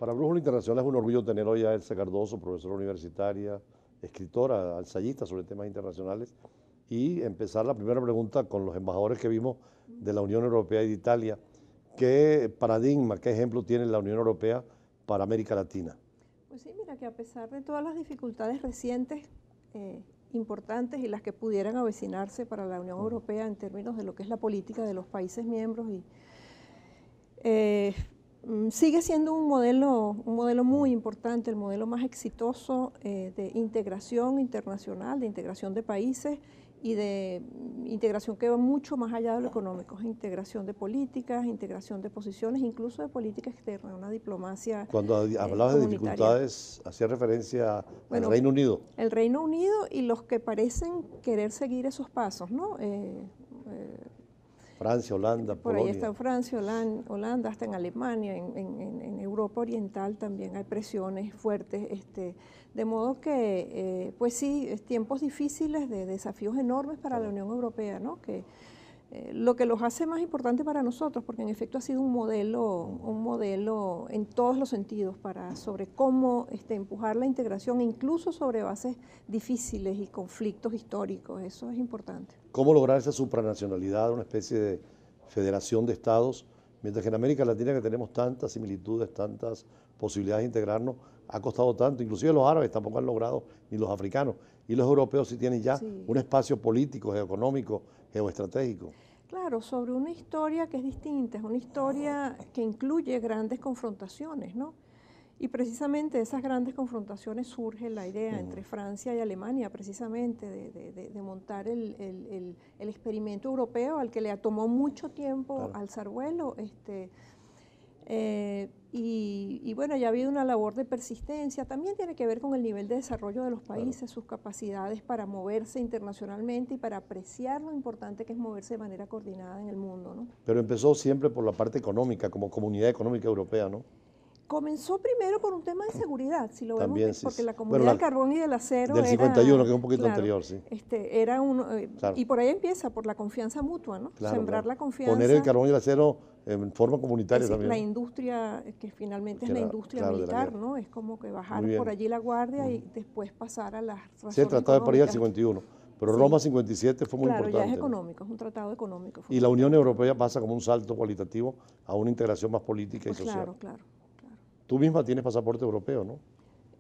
Para Brújula Internacional es un orgullo tener hoy a Elsa Cardoso, profesora universitaria, escritora, ensayista sobre temas internacionales, y empezar la primera pregunta con los embajadores que vimos de la Unión Europea y de Italia. ¿Qué paradigma, qué ejemplo tiene la Unión Europea para América Latina? Pues sí, mira que a pesar de todas las dificultades recientes, importantes y las que pudieran avecinarse para la Unión Europea en términos de lo que es la política de los países miembros, sigue siendo un modelo muy importante, el modelo más exitoso de integración internacional, de integración de países y de integración que va mucho más allá de lo económico, integración de políticas, integración de posiciones, incluso de política externa, una diplomacia Cuando hablabas de dificultades, hacía referencia al Reino Unido. El Reino Unido y los que parecen querer seguir esos pasos, ¿no? Francia, Holanda, por Polonia. ahí está Francia, Holanda, hasta en Alemania, en Europa Oriental también hay presiones fuertes, de modo que, pues sí, tiempos difíciles, de desafíos enormes para la Unión Europea, ¿no? Lo que los hace más importante para nosotros, porque en efecto ha sido un modelo en todos los sentidos sobre cómo empujar la integración, incluso sobre bases difíciles y conflictos históricos, eso es importante. ¿Cómo lograr esa supranacionalidad, una especie de federación de estados, mientras que en América Latina, que tenemos tantas similitudes, tantas posibilidades de integrarnos, ha costado tanto? Inclusive los árabes tampoco han logrado, ni los africanos, y los europeos sí tienen ya un espacio político, geoeconómico, geoestratégico. Claro, sobre una historia que es distinta, es una historia que incluye grandes confrontaciones, ¿no? Y precisamente de esas grandes confrontaciones surge la idea entre Francia y Alemania, precisamente, de montar el experimento europeo al que le tomó mucho tiempo alzar vuelo. Y bueno, ya ha habido una labor de persistencia, también tiene que ver con el nivel de desarrollo de los países, sus capacidades para moverse internacionalmente y para apreciar lo importante que es moverse de manera coordinada en el mundo, ¿no? Pero empezó siempre por la parte económica, como Comunidad Económica Europea, ¿no? Comenzó primero por un tema de seguridad, si lo También, vemos, sí, porque sí. la Comunidad del Carbón y del Acero del 51, que es un poquito anterior, sí. Era y por ahí empieza, por la confianza mutua, ¿no? Sembrar la confianza. Poner el carbón y el acero en forma comunitaria también. La industria, que finalmente es la industria militar, ¿no? Es como que bajar por allí la guardia y después pasar a las razones. Sí, el Tratado de París del 51, pero Roma 57 fue muy importante. Claro, ya es económico, es un tratado económico. Y la Unión Europea pasa como un salto cualitativo a una integración más política y social. Claro. Tú misma tienes pasaporte europeo, ¿no?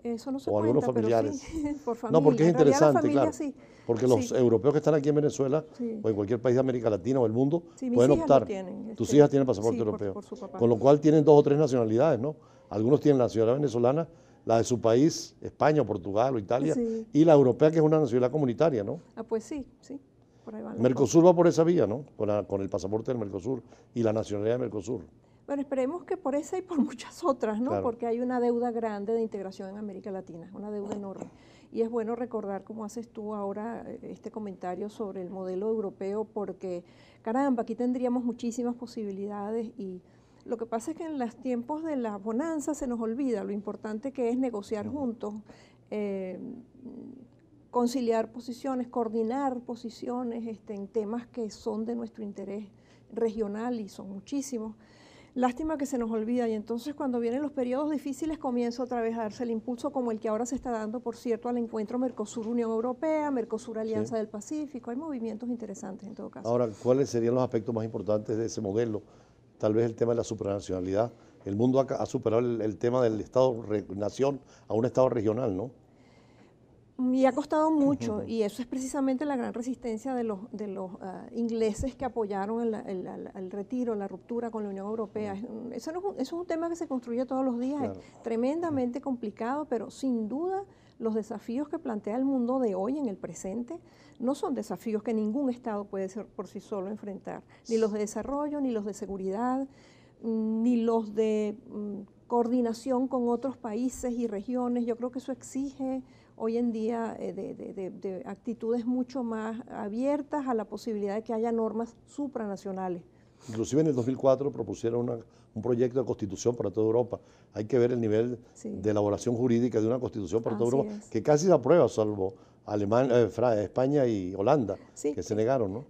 Eso no se o cuenta, algunos familiares. Pero sí, por familia. No, porque es interesante, familia, claro. Sí. Porque los europeos que están aquí en Venezuela o en cualquier país de América Latina o del mundo pueden optar. Tus hijas tienen pasaporte europeo. Por su papá. Con lo cual tienen 2 o 3 nacionalidades, ¿no? Algunos tienen la nacionalidad venezolana, la de su país, España, o Portugal o Italia, y la europea, que es una nacionalidad comunitaria, ¿no? Pues sí. Por ahí van Mercosur va por esa vía, ¿no? Con el pasaporte del Mercosur y la nacionalidad de Mercosur. Bueno, esperemos que por esa y por muchas otras, ¿no? Porque hay una deuda grande de integración en América Latina, una deuda enorme. Y es bueno recordar, como haces tú ahora, este comentario sobre el modelo europeo, porque, caramba, aquí tendríamos muchísimas posibilidades y lo que pasa es que en los tiempos de la bonanza se nos olvida lo importante que es negociar juntos, conciliar posiciones, coordinar posiciones en temas que son de nuestro interés regional y son muchísimos. Lástima que se nos olvida y entonces cuando vienen los periodos difíciles comienza otra vez a darse el impulso como el que ahora se está dando, por cierto, al encuentro Mercosur-Unión Europea, Mercosur-Alianza del Pacífico. Hay movimientos interesantes en todo caso. Ahora, ¿cuáles serían los aspectos más importantes de ese modelo? Tal vez el tema de la supranacionalidad. El mundo ha superado el tema del Estado-nación a un Estado regional, ¿no? Y ha costado mucho, y eso es precisamente la gran resistencia de los ingleses que apoyaron el retiro, la ruptura con la Unión Europea. Eso es un tema que se construye todos los días, es tremendamente complicado, pero sin duda los desafíos que plantea el mundo de hoy en el presente no son desafíos que ningún Estado puede por sí solo enfrentar, ni los de desarrollo, ni los de seguridad, ni los de coordinación con otros países y regiones. Yo creo que eso exige hoy en día de actitudes mucho más abiertas a la posibilidad de que haya normas supranacionales. Inclusive en el 2004 propusieron un proyecto de constitución para toda Europa. Hay que ver el nivel de elaboración jurídica de una constitución para toda Europa, que casi se aprueba, salvo España y Holanda, Sí, que se negaron, ¿no?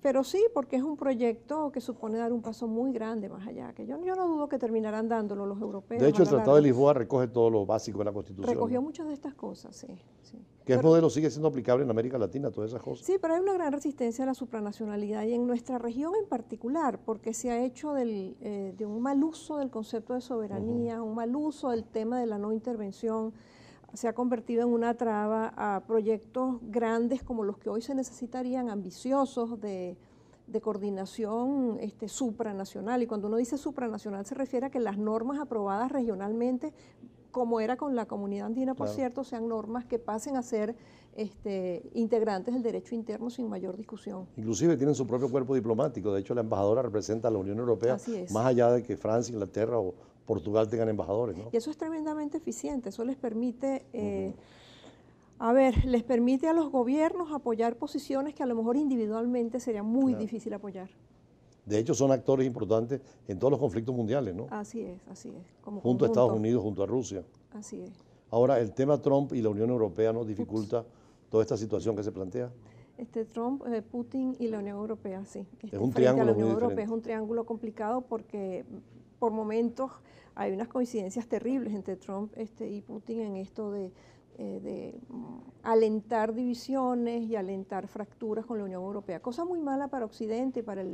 pero sí, porque es un proyecto que supone dar un paso muy grande más allá, que yo no dudo que terminarán dándolo los europeos De hecho, a el la Tratado de larga. Lisboa recoge todo lo básico de la Constitución, Recogió ¿no? muchas de estas cosas, sí, sí. ¿Qué Pero, modelo sigue siendo aplicable en América Latina, todas esas cosas? sí, pero hay una gran resistencia a la supranacionalidad y en nuestra región en particular, porque se ha hecho de un mal uso del concepto de soberanía, un mal uso del tema de la no intervención, se ha convertido en una traba a proyectos grandes como los que hoy se necesitarían, ambiciosos, de coordinación supranacional. Y cuando uno dice supranacional se refiere a que las normas aprobadas regionalmente, como era con la comunidad andina, por Claro. cierto, sean normas que pasen a ser integrantes del derecho interno sin mayor discusión. Inclusive tienen su propio cuerpo diplomático. De hecho, la embajadora representa a la Unión Europea, Así es. más allá de que Francia, Inglaterra o Portugal tengan embajadores, ¿no? Y eso es tremendamente eficiente, eso les permite, les permite a los gobiernos apoyar posiciones que a lo mejor individualmente sería muy Claro. difícil apoyar. De hecho, son actores importantes en todos los conflictos mundiales, ¿no? Así es, como Junto a Estados conjunto. Unidos, junto a Rusia. Así es. Ahora, el tema Trump y la Unión Europea nos dificulta toda esta situación que se plantea. Trump, Putin y la Unión Europea, sí. Es un Frente a la triángulo Unión muy Europea diferente. es un triángulo complicado porque por momentos hay unas coincidencias terribles entre Trump y Putin en esto de alentar divisiones y alentar fracturas con la Unión Europea. Cosa muy mala para Occidente y para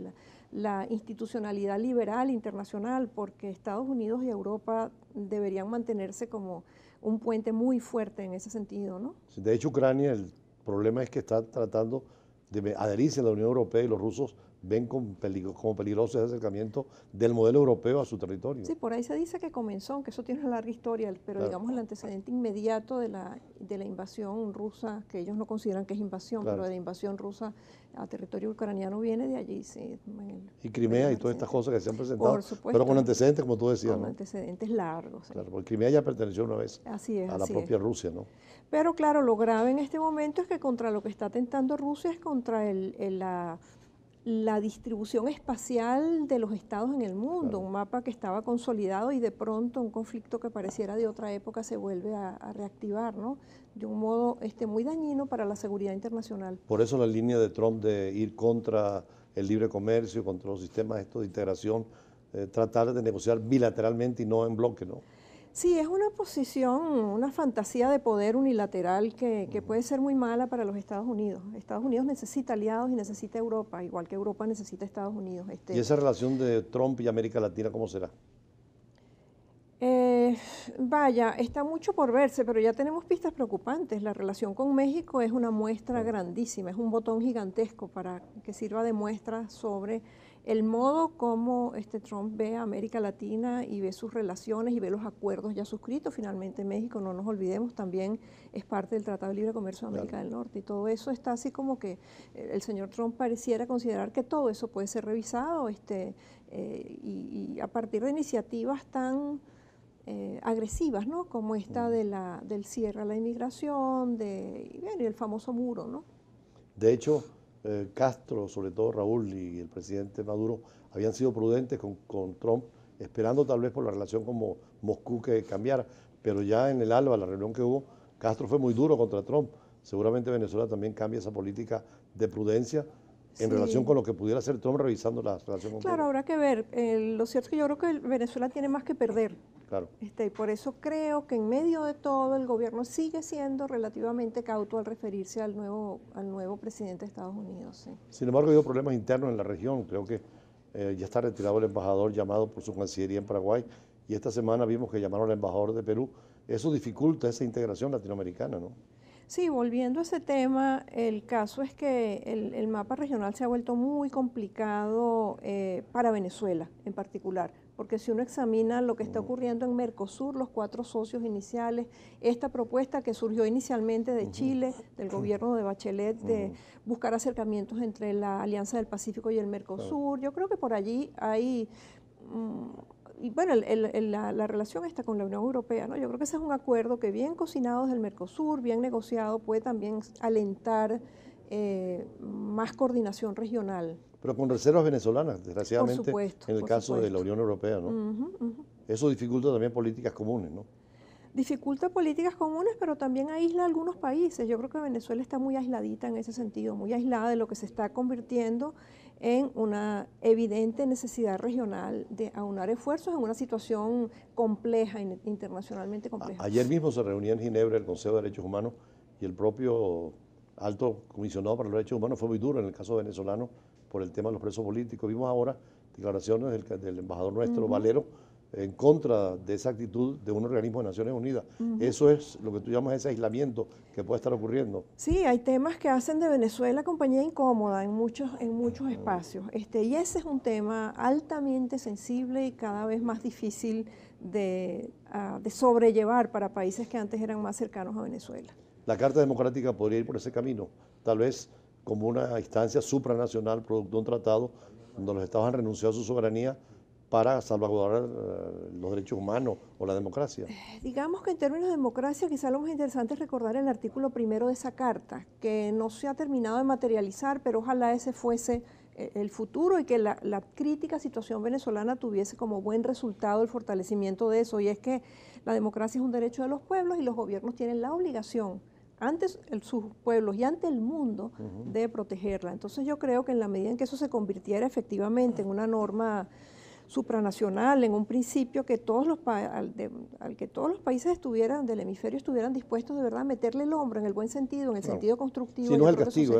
la institucionalidad liberal internacional, porque Estados Unidos y Europa deberían mantenerse como un puente muy fuerte en ese sentido, ¿no? De hecho, Ucrania, el problema es que está tratando de adherirse a la Unión Europea y los rusos ven como peligroso ese acercamiento del modelo europeo a su territorio. Sí, por ahí se dice que comenzó, aunque eso tiene una larga historia, pero Claro. digamos el antecedente inmediato de la invasión rusa, que ellos no consideran que es invasión, Claro. pero de la invasión rusa a territorio ucraniano viene de allí, sí. Y Crimea y todas estas cosas que se han presentado, Por supuesto. pero con antecedentes, como tú decías, Con ¿no? antecedentes largos. Sí. Claro, porque Crimea ya perteneció una vez Así es, a la así propia es. Rusia, ¿no? Pero claro, lo grave en este momento es que contra lo que está atentando Rusia es contra la distribución espacial de los estados en el mundo, Claro. un mapa que estaba consolidado y de pronto un conflicto que pareciera de otra época se vuelve a reactivar, ¿no? De un modo muy dañino para la seguridad internacional. Por eso la línea de Trump de ir contra el libre comercio, contra los sistemas estos de integración, tratar de negociar bilateralmente y no en bloque, ¿no? Sí, es una posición, una fantasía de poder unilateral que puede ser muy mala para los Estados Unidos. Estados Unidos necesita aliados y necesita Europa, igual que Europa necesita Estados Unidos. ¿Y esa relación de Trump y América Latina cómo será? Vaya, está mucho por verse, pero ya tenemos pistas preocupantes. La relación con México es una muestra grandísima, es un botón gigantesco para que sirva de muestra sobre el modo como Trump ve a América Latina y ve sus relaciones y ve los acuerdos ya suscritos. Finalmente México, no nos olvidemos, también es parte del Tratado de Libre Comercio de América del Norte y todo eso está así como que el señor Trump pareciera considerar que todo eso puede ser revisado y a partir de iniciativas tan agresivas, ¿no? Como esta del cierre a la inmigración y el famoso muro, ¿no? De hecho, Castro, sobre todo Raúl y el presidente Maduro, habían sido prudentes con Trump, esperando tal vez por la relación con Moscú que cambiara, pero ya en el ALBA, la reunión que hubo, Castro fue muy duro contra Trump. Seguramente Venezuela también cambia esa política de prudencia en relación con lo que pudiera hacer Trump revisando la relación con Claro, Cuba. habrá que ver. Lo cierto es que yo creo que Venezuela tiene más que perder. Claro. Y por eso creo que en medio de todo el gobierno sigue siendo relativamente cauto al referirse al nuevo presidente de Estados Unidos. Sí. Sin embargo, ha habido problemas internos en la región. Creo que ya está retirado el embajador llamado por su cancillería en Paraguay y esta semana vimos que llamaron al embajador de Perú. Eso dificulta esa integración latinoamericana, ¿no? Sí, volviendo a ese tema, el caso es que el mapa regional se ha vuelto muy complicado para Venezuela en particular, porque si uno examina lo que está ocurriendo en Mercosur, los 4 socios iniciales, esta propuesta que surgió inicialmente de Chile, del gobierno de Bachelet, de buscar acercamientos entre la Alianza del Pacífico y el Mercosur, yo creo que por allí hay... y bueno, la relación está con la Unión Europea, ¿no? Yo creo que ese es un acuerdo que bien cocinado desde el Mercosur, bien negociado, puede también alentar más coordinación regional. Pero con reservas venezolanas, desgraciadamente, Por supuesto, en el caso de la Unión Europea, ¿no? Eso dificulta también políticas comunes, ¿no? Dificulta políticas comunes, pero también aísla a algunos países. Yo creo que Venezuela está muy aisladita en ese sentido, muy aislada de lo que se está convirtiendo en una evidente necesidad regional de aunar esfuerzos en una situación compleja, internacionalmente compleja. Ayer mismo se reunía en Ginebra el Consejo de Derechos Humanos y el propio alto comisionado para los derechos humanos fue muy duro en el caso venezolano por el tema de los presos políticos. Vimos ahora declaraciones del embajador nuestro, Valero, en contra de esa actitud de un organismo de Naciones Unidas. Eso es lo que tú llamas ese aislamiento que puede estar ocurriendo. Sí, hay temas que hacen de Venezuela compañía incómoda en muchos espacios. Y ese es un tema altamente sensible y cada vez más difícil de sobrellevar para países que antes eran más cercanos a Venezuela. La Carta Democrática podría ir por ese camino, tal vez como una instancia supranacional producto de un tratado donde los estados han renunciado a su soberanía para salvaguardar los derechos humanos o la democracia. Digamos que en términos de democracia quizá lo más interesante es recordar el artículo primero de esa carta, que no se ha terminado de materializar, pero ojalá ese fuese el futuro y que la crítica situación venezolana tuviese como buen resultado el fortalecimiento de eso, y es que la democracia es un derecho de los pueblos y los gobiernos tienen la obligación ante sus pueblos y ante el mundo de protegerla. Entonces yo creo que en la medida en que eso se convirtiera efectivamente en una norma supranacional, en un principio que al que todos los países del hemisferio estuvieran dispuestos de verdad a meterle el hombro en el buen sentido, en el sentido constructivo. Si no es el castigo,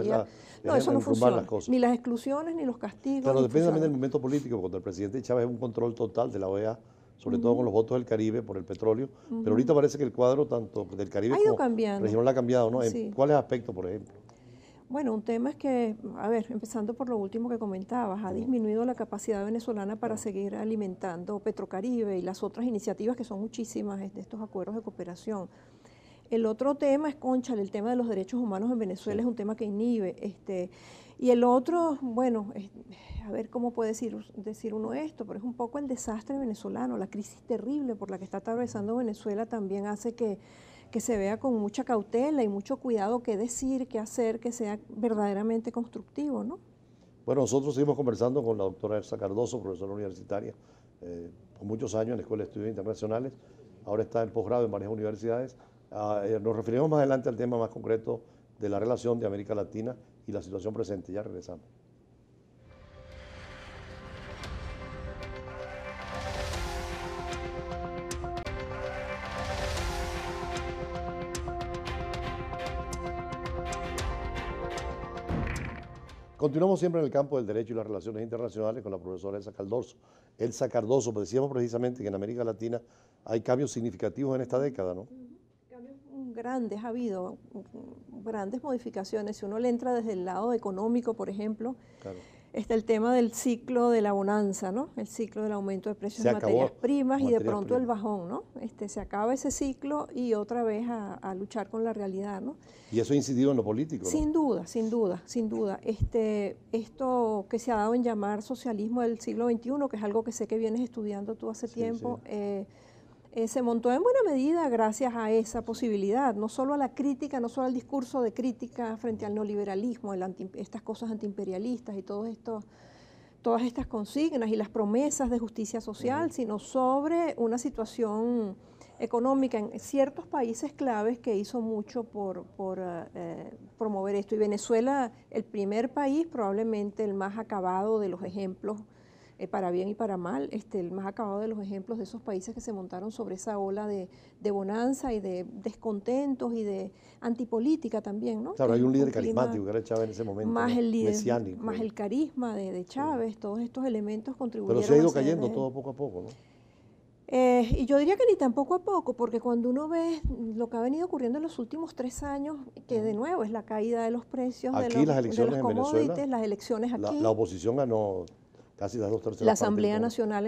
no, eso no funciona. Ni las exclusiones, ni los castigos. Claro, depende también del momento político, cuando el presidente Chávez es un control total de la OEA, sobre todo con los votos del Caribe por el petróleo, pero ahorita parece que el cuadro tanto del Caribe como regional ha cambiado, ¿no? Sí. ¿Cuáles aspectos, por ejemplo? Bueno, un tema es que, a ver, empezando por lo último que comentabas, ha disminuido la capacidad venezolana para seguir alimentando Petrocaribe y las otras iniciativas que son muchísimas de estos acuerdos de cooperación. El otro tema es, cónchale, el tema de los derechos humanos en Venezuela es un tema que inhibe. Y el otro, bueno, a ver cómo puede decir uno esto, pero es un poco el desastre venezolano, la crisis terrible por la que está atravesando Venezuela también hace que se vea con mucha cautela y mucho cuidado qué decir, qué hacer, que sea verdaderamente constructivo, ¿no? Bueno, nosotros seguimos conversando con la doctora Elsa Cardoso, profesora universitaria, por muchos años en la Escuela de Estudios Internacionales, ahora está en posgrado en varias universidades. Nos referiremos más adelante al tema más concreto de la relación de América Latina y la situación presente. Ya regresamos. Continuamos siempre en el campo del derecho y las relaciones internacionales con la profesora Elsa Cardoso. Elsa Cardoso, pues decíamos precisamente que en América Latina hay cambios significativos en esta década, ¿no? Cambios grandes, ha habido grandes modificaciones. Si uno le entra desde el lado económico, por ejemplo, Claro. está el tema del ciclo de la bonanza, ¿no? El ciclo del aumento de precios de materias primas y de pronto el bajón, ¿no? Se acaba ese ciclo y otra vez a luchar con la realidad, ¿no? Y eso ha incidido en lo político, ¿no? Sin duda, sin duda, sin duda. Esto que se ha dado en llamar socialismo del siglo XXI, que es algo que sé que vienes estudiando tú hace tiempo, se montó en buena medida gracias a esa posibilidad, no solo a la crítica, no solo al discurso de crítica frente al neoliberalismo, estas cosas antiimperialistas y todas estas consignas y las promesas de justicia social, sino sobre una situación económica en ciertos países claves que hizo mucho por promover esto. Y Venezuela, el primer país, probablemente el más acabado de los ejemplos, para bien y para mal, el más acabado de los ejemplos de esos países que se montaron sobre esa ola de bonanza y de descontentos y de antipolítica también, ¿no? Claro, hay un líder carismático que era Chávez en ese momento, más el líder, mesiánico, más el carisma de Chávez, todos estos elementos contribuyeron. Pero se ha ido cayendo todo poco a poco, ¿no? Y yo diría que ni tan poco a poco, porque cuando uno ve lo que ha venido ocurriendo en los últimos 3 años, que de nuevo es la caída de los precios aquí las elecciones de los commodities, las elecciones aquí. La oposición ganó casi las 2/3 la Asamblea Nacional,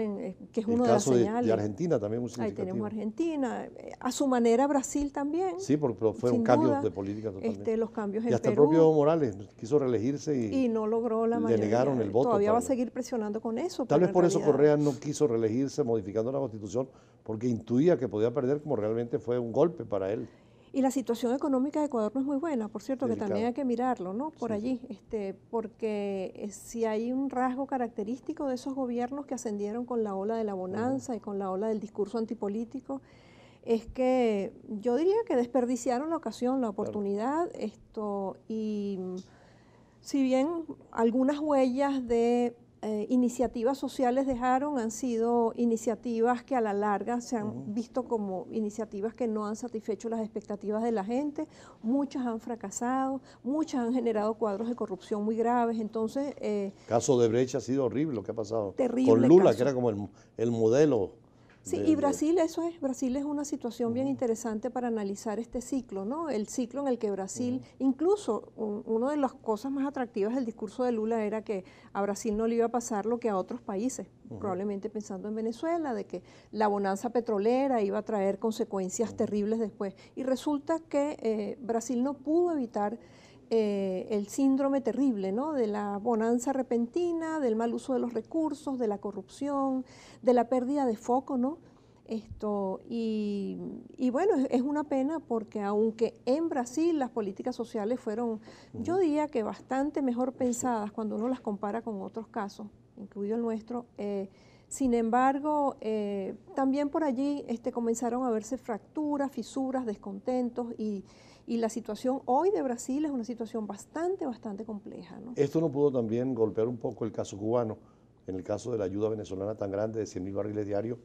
que es una de las señales. De Argentina también muy significativo. Ahí tenemos Argentina, a su manera Brasil también. Sí, pero fueron cambios de política totalmente. Los cambios en y hasta Perú, el propio Evo Morales quiso reelegirse y no logró la mayoría. Le negaron el voto. Todavía va a seguir presionando con eso. Tal vez por eso Correa no quiso reelegirse modificando la Constitución, porque intuía que podía perder, como realmente fue un golpe para él. Y la situación económica de Ecuador no es muy buena, por cierto, Delicado. Que también hay que mirarlo, ¿no? Por allí, porque si hay un rasgo característico de esos gobiernos que ascendieron con la ola de la bonanza y con la ola del discurso antipolítico, es que yo diría que desperdiciaron la ocasión, la oportunidad, y si bien algunas huellas de iniciativas sociales dejaron, han sido iniciativas que a la larga se han visto como iniciativas que no han satisfecho las expectativas de la gente, muchas han fracasado, muchas han generado cuadros de corrupción muy graves, entonces... caso de Brecht ha sido horrible lo que ha pasado. Terrible Con Lula, caso. que era como el modelo. Sí, y Brasil, eso es, Brasil es una situación bien interesante para analizar este ciclo, ¿no? El ciclo en el que Brasil, incluso una de las cosas más atractivas del discurso de Lula era que a Brasil no le iba a pasar lo que a otros países, probablemente pensando en Venezuela, de que la bonanza petrolera iba a traer consecuencias terribles después. Y resulta que Brasil no pudo evitar el síndrome terrible, ¿no? De la bonanza repentina, del mal uso de los recursos, de la corrupción, de la pérdida de foco, ¿no? Y bueno, es una pena porque aunque en Brasil las políticas sociales fueron, yo diría que bastante mejor pensadas cuando uno las compara con otros casos, incluido el nuestro, sin embargo, también por allí comenzaron a verse fracturas, fisuras, descontentos y la situación hoy de Brasil es una situación bastante compleja, ¿no? Esto no pudo también golpear un poco el caso cubano. En el caso de la ayuda venezolana tan grande de 100.000 barriles diarios,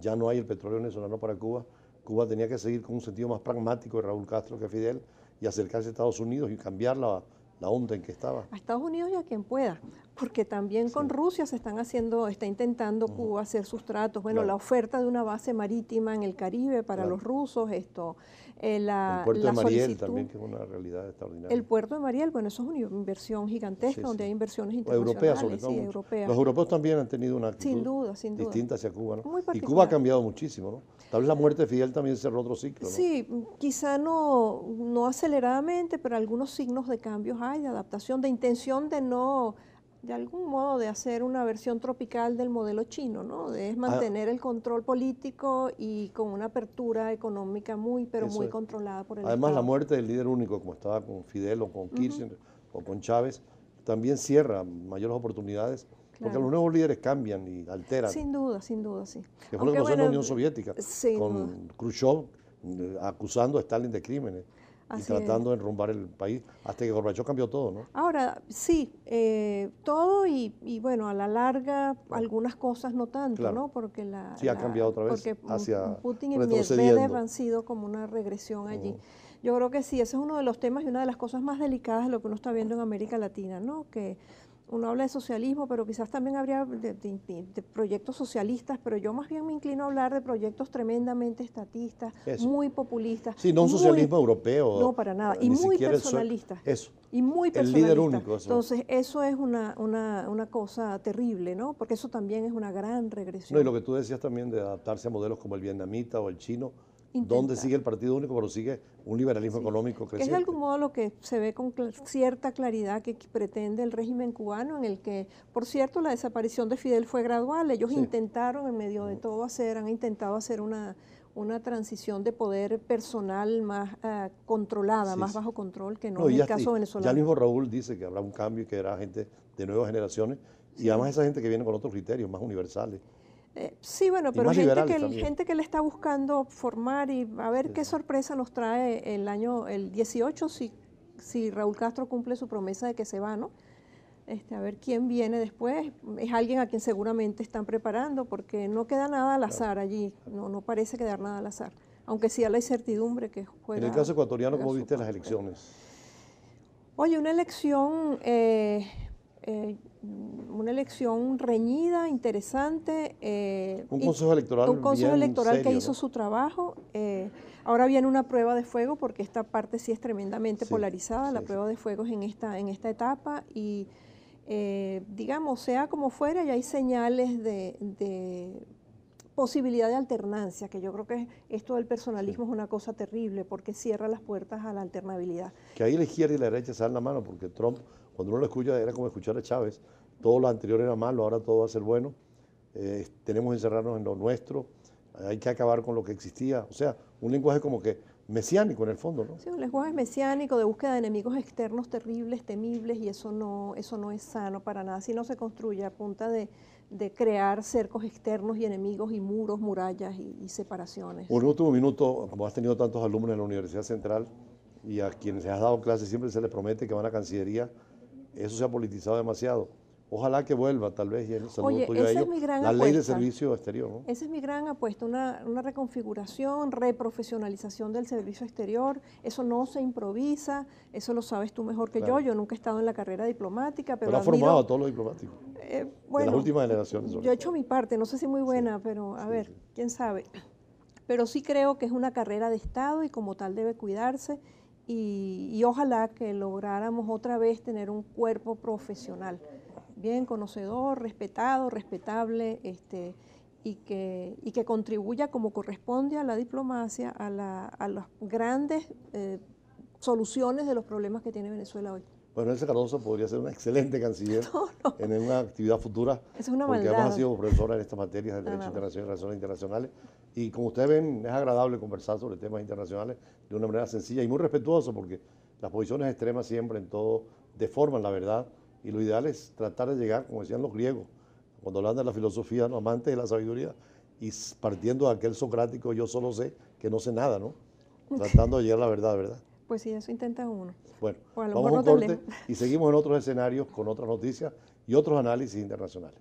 ya no hay el petróleo venezolano para Cuba. Cuba tenía que seguir con un sentido más pragmático de Raúl Castro que Fidel y acercarse a Estados Unidos y cambiar la onda en que estaba. A Estados Unidos y a quien pueda, porque también con Rusia está intentando Cuba hacer sus tratos. Bueno, la oferta de una base marítima en el Caribe para los rusos, el puerto de Mariel también, que es una realidad extraordinaria. El puerto de Mariel, bueno, eso es una inversión gigantesca, donde hay inversiones internacionales. Europeas, sobre todo. Europeas. Los europeos también han tenido una actitud sin duda. distinta hacia Cuba, ¿no? Muy y Cuba ha cambiado muchísimo, ¿no? Tal vez la muerte de Fidel también cerró otro ciclo, ¿no? Sí, quizá no aceleradamente, pero algunos signos de cambios hay, de adaptación, de intención de algún modo de hacer una versión tropical del modelo chino, ¿no? De mantener el control político y con una apertura económica muy controlada por el Además, Estado. la muerte del líder único, como estaba con Fidel o con Kirchner o con Chávez, también cierra mayores oportunidades, porque los nuevos líderes cambian y alteran. Sin duda, sí. Que fue lo que pasó en la Unión Soviética, con Khrushchev acusando a Stalin de crímenes. Y tratando de enrumbar el país, hasta que Gorbachev cambió todo, ¿no? Ahora, sí, todo y bueno, a la larga algunas cosas no tanto, ¿no? Porque ha cambiado otra vez hacia Putin y Medvedev han sido como una regresión allí. Yo creo que sí, ese es uno de los temas y una de las cosas más delicadas de lo que uno está viendo en América Latina, ¿no? Que uno habla de socialismo, pero quizás también habría de proyectos socialistas, pero yo más bien me inclino a hablar de proyectos tremendamente estatistas, muy populistas. Sí, no un socialismo europeo. No, para nada. Y muy personalistas. Eso. Y muy personalistas. El líder único. Eso. Entonces, eso es una cosa terrible, ¿no? Porque eso también es una gran regresión. No, y lo que tú decías también de adaptarse a modelos como el vietnamita o el chino, donde sigue el partido único, pero sigue un liberalismo económico creciente. Que es de algún modo lo que se ve con cierta claridad que pretende el régimen cubano, en el que, por cierto, la desaparición de Fidel fue gradual. Ellos intentaron, en medio de todo, han intentado hacer una transición de poder personal más controlada, más bajo control, que no es el caso venezolano. Ya el mismo Raúl dice que habrá un cambio y que habrá gente de nuevas generaciones, y además esa gente que viene con otros criterios más universales. Sí, bueno, pero gente que le está buscando formar y a ver qué sorpresa nos trae el 18 si Raúl Castro cumple su promesa de que se va, ¿no? A ver quién viene después. Es alguien a quien seguramente están preparando porque no queda nada al azar allí, no parece quedar nada al azar, aunque sí a la incertidumbre que juega. En el caso ecuatoriano, ¿cómo viste las elecciones? Oye, una elección reñida, interesante. Un consejo electoral serio, que hizo ¿no? su trabajo. Ahora viene una prueba de fuego porque esta parte sí es tremendamente polarizada. La prueba de fuego es en esta etapa y, digamos, sea como fuera, ya hay señales de posibilidad de alternancia, que yo creo que esto del personalismo es una cosa terrible porque cierra las puertas a la alternabilidad. Que ahí la izquierda y la derecha se dan la mano, porque Trump, cuando uno lo escucha, era como escuchar a Chávez. Todo lo anterior era malo, ahora todo va a ser bueno. Tenemos que encerrarnos en lo nuestro, hay que acabar con lo que existía. O sea, un lenguaje como que mesiánico en el fondo, ¿no? Sí, un lenguaje mesiánico de búsqueda de enemigos externos terribles, temibles, y eso no es sano para nada. Si no se construye a punta de crear cercos externos y enemigos y muros, murallas y separaciones. Un último minuto, como has tenido tantos alumnos en la Universidad Central y a quienes les has dado clases siempre se les promete que van a Cancillería, eso se ha politizado demasiado. Ojalá que vuelva, tal vez, y en el saludo Oye, tuyo a esa ellos, es mi gran la ley de apuesta. servicio exterior, ¿no? Esa es mi gran apuesta, una reconfiguración, reprofesionalización del servicio exterior. Eso no se improvisa, eso lo sabes tú mejor que Claro. Yo nunca he estado en la carrera diplomática, pero ha admiro, formado a todos los diplomáticos, de bueno, las últimas generaciones. yo he hecho mi parte, no sé si muy buena, pero a ver, quién sabe. Pero sí creo que es una carrera de Estado y como tal debe cuidarse y ojalá que lográramos otra vez tener un cuerpo profesional, bien conocedor, respetado, respetable, y que contribuya como corresponde a la diplomacia, a las grandes soluciones de los problemas que tiene Venezuela hoy. Bueno, Elsa Cardoso podría ser una excelente canciller en una actividad futura, es una porque maldad. además ha sido profesora en estas materias de Derecho Internacional y Relaciones Internacionales. Y como ustedes ven, es agradable conversar sobre temas internacionales de una manera sencilla y muy respetuosa, porque las posiciones extremas siempre en todo deforman la verdad. Y lo ideal es tratar de llegar, como decían los griegos, cuando hablan de la filosofía, ¿no?, amantes de la sabiduría, y partiendo de aquel socrático yo solo sé que no sé nada, ¿no? Tratando de llegar a la verdad, ¿verdad? Pues sí, eso intenta uno. Bueno, a lo vamos a un mejor no corte y seguimos en otros escenarios con otras noticias y otros análisis internacionales.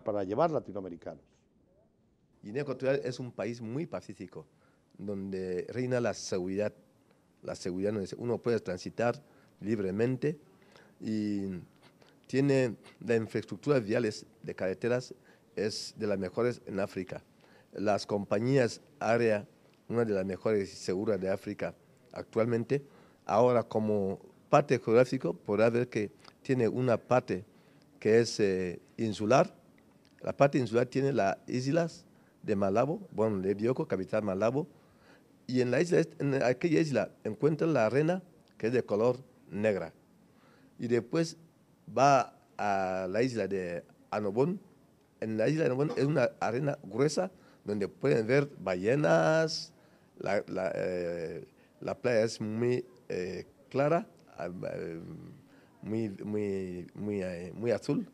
Para llevar latinoamericanos. Guinea Ecuatorial es un país muy pacífico, donde reina la seguridad donde uno puede transitar libremente y tiene la infraestructura viales de carreteras, es de las mejores en África. Las compañías aéreas, una de las mejores y seguras de África actualmente. Ahora, como parte geográfico, podrá ver que tiene una parte que es insular. La parte insular tiene las islas de Malabo, bueno, de Bioko, capital Malabo, y en aquella isla encuentra la arena que es de color negra. Y después va a la isla de Anobón. En la isla de Anobón es una arena gruesa donde pueden ver ballenas, la playa es muy clara, muy azul,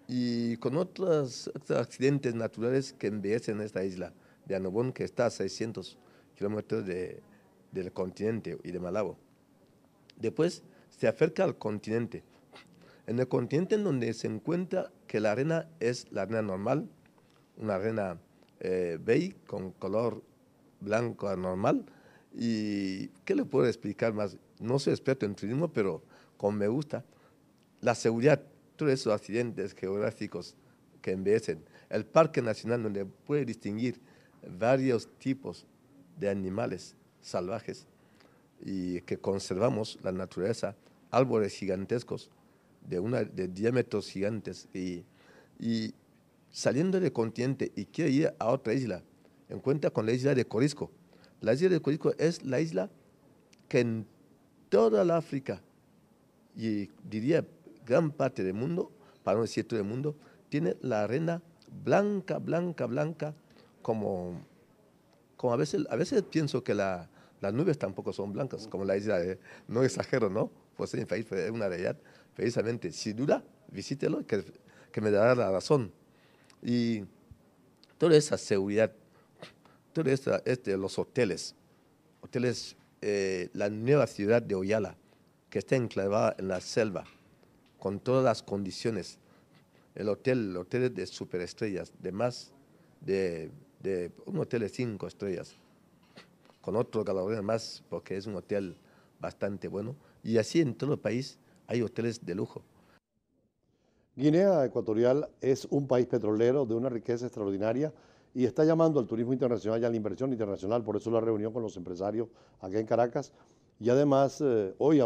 y con otros accidentes naturales que embellecen esta isla de Anobón, que está a 600 kilómetros del continente y de Malabo. Después se acerca al continente. En el continente en donde se encuentra que la arena es la arena normal, una arena beige con color blanco normal. ¿Y qué le puedo explicar más? No soy experto en turismo, pero como me gusta, la seguridad, todos esos accidentes geográficos que embellecen, el Parque Nacional donde puede distinguir varios tipos de animales salvajes y que conservamos la naturaleza, árboles gigantescos de diámetros gigantes y saliendo del continente y quiere ir a otra isla, encuentra con la isla de Corisco. La isla de Corisco es la isla que en toda la África y diría gran parte del mundo, para no decir todo el mundo, tiene la arena blanca, blanca, blanca, como a veces pienso que las nubes tampoco son blancas, como la isla de, no exagero, ¿no? Pues en país es una realidad, precisamente. Si duda, visítelo, que me dará la razón. Y toda esa seguridad, todo esto, los hoteles, la nueva ciudad de Oyala, que está enclavada en la selva, con todas las condiciones, el hotel de superestrellas, un hotel de 5 estrellas, con otro galardón más, porque es un hotel bastante bueno, y así en todo el país hay hoteles de lujo. Guinea Ecuatorial es un país petrolero de una riqueza extraordinaria y está llamando al turismo internacional y a la inversión internacional, por eso la reunión con los empresarios acá en Caracas, y además hoy